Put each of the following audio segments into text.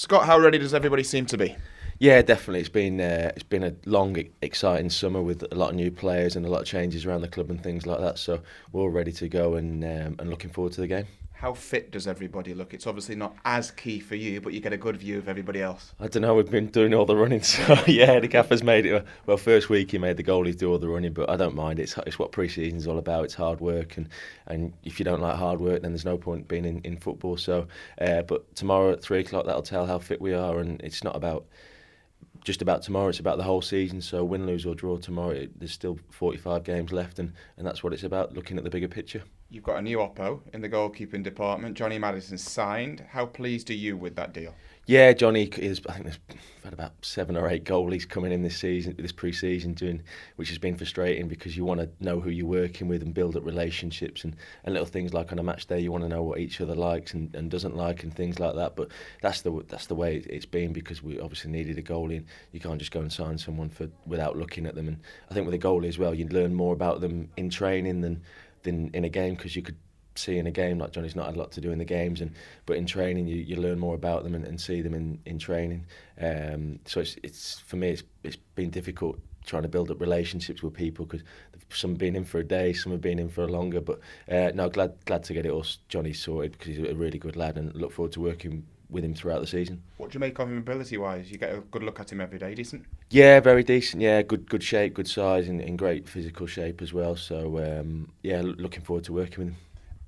Scott, how ready does everybody seem to be? Yeah, definitely. It's been a long, exciting summer with a lot of new players and a lot of changes around the club and things like that. So we're all ready to go and looking forward to the game. How fit does everybody look? It's obviously not as key for you, but you get a good view of everybody else. I don't know. We've been doing all the running, so yeah, the gaffer's made it. Well, first week he made the goalies do all the running, but I don't mind. It's what pre-season's all about. It's hard work, and if you don't like hard work, then there's no point being in football. So, but tomorrow at 3 o'clock, that'll tell how fit we are, and it's not about just about tomorrow, it's about the whole season. So win, lose or draw tomorrow, there's still 45 games left, and that's what it's about, looking at the bigger picture. You've got a new oppo in the goalkeeping department. Johnny Madison signed. How pleased are you with that deal? Yeah, Johnny is. I think there's had about 7 or 8 goalies coming in this season, this pre-season, which has been frustrating because you want to know who you're working with and build up relationships and little things like on a match day you want to know what each other likes and doesn't like and things like that. But that's the way it's been, because we obviously needed a goalie, and you can't just go and sign someone without looking at them. And I think with a goalie as well, you learn more about them in training than in a game, because you could see in a game, like Johnny's not had a lot to do in the games, but in training you learn more about them and see them in training. So it's for me it's been difficult trying to build up relationships with people, because some have been in for a day, some have been in for a longer. But no, glad to get it all Johnny sorted, because he's a really good lad, and look forward to working with him throughout the season. What do you make of him ability-wise? You get a good look at him every day, decent? Yeah, very decent. Yeah, good shape, good size, and in great physical shape as well. So yeah, looking forward to working with him.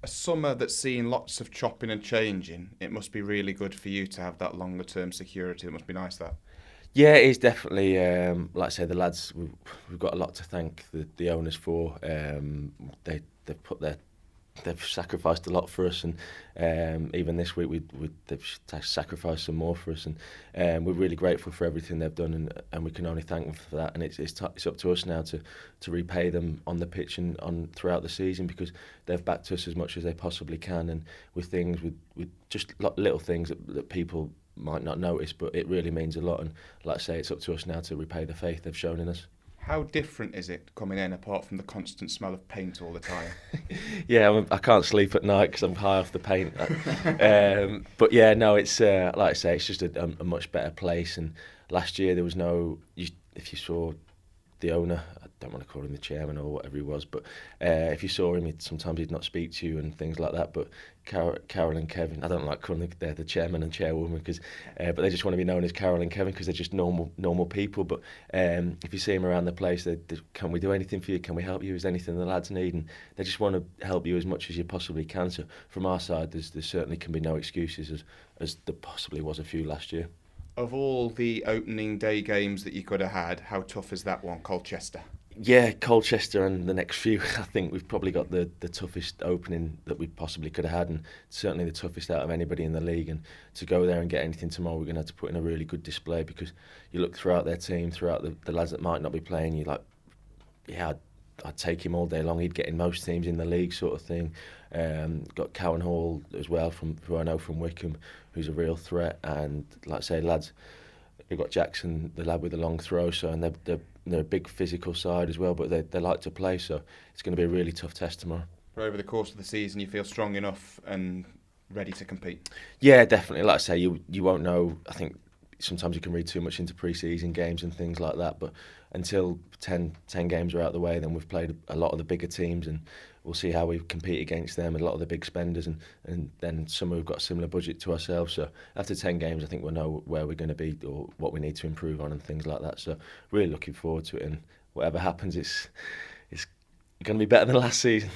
A summer that's seen lots of chopping and changing, it must be really good for you to have that longer term security. It must be nice, that. Yeah, it is definitely. Like I say, the lads, we've got a lot to thank the owners for. They've sacrificed a lot for us, and even this week they've sacrificed some more for us, and we're really grateful for everything they've done, and we can only thank them for that. And it's up to us now to repay them on the pitch and on throughout the season, because they've backed us as much as they possibly can, and with things with just little things that people might not notice, but it really means a lot. And like I say, it's up to us now to repay the faith they've shown in us. How different is it coming in, apart from the constant smell of paint all the time? Yeah, I can't sleep at night because I'm high off the paint. But yeah, no, it's like I say, it's just a much better place. And last year there was if you saw the owner, I don't want to call him the chairman or whatever he was, but if you saw him, sometimes he'd not speak to you and things like that. But Carol and Kevin, I don't like calling them, they're the chairman and chairwoman, but they just want to be known as Carol and Kevin, because they're just normal people. But if you see them around the place, can we do anything for you? Can we help you? Is there anything the lads need? And they just want to help you as much as you possibly can. So from our side, there certainly can be no excuses, as there possibly was a few last year. Of all the opening day games that you could have had, how tough is that one, Colchester? Yeah, Colchester and the next few, I think we've probably got the toughest opening that we possibly could have had, and certainly the toughest out of anybody in the league. And to go there and get anything tomorrow, we're going to have to put in a really good display, because you look throughout their team, throughout the lads that might not be playing, you're like, yeah, I'd take him all day long. He'd get in most teams in the league, sort of thing. Got Cowan Hall as well, who I know from Wickham, who's a real threat. And like I say, lads, we've got Jackson, the lad with the long throw, and they're a big physical side as well, but they like to play, so it's going to be a really tough test tomorrow. But over the course of the season, you feel strong enough and ready to compete? Yeah, definitely. Like I say, you won't know. I think sometimes you can read too much into pre-season games and things like that, but until 10 games are out of the way, then we've played a lot of the bigger teams, and we'll see how we compete against them, and a lot of the big spenders, and then some who've got a similar budget to ourselves. So after 10 games, I think we'll know where we're going to be or what we need to improve on and things like that. So really looking forward to it, and whatever happens, it's going to be better than last season.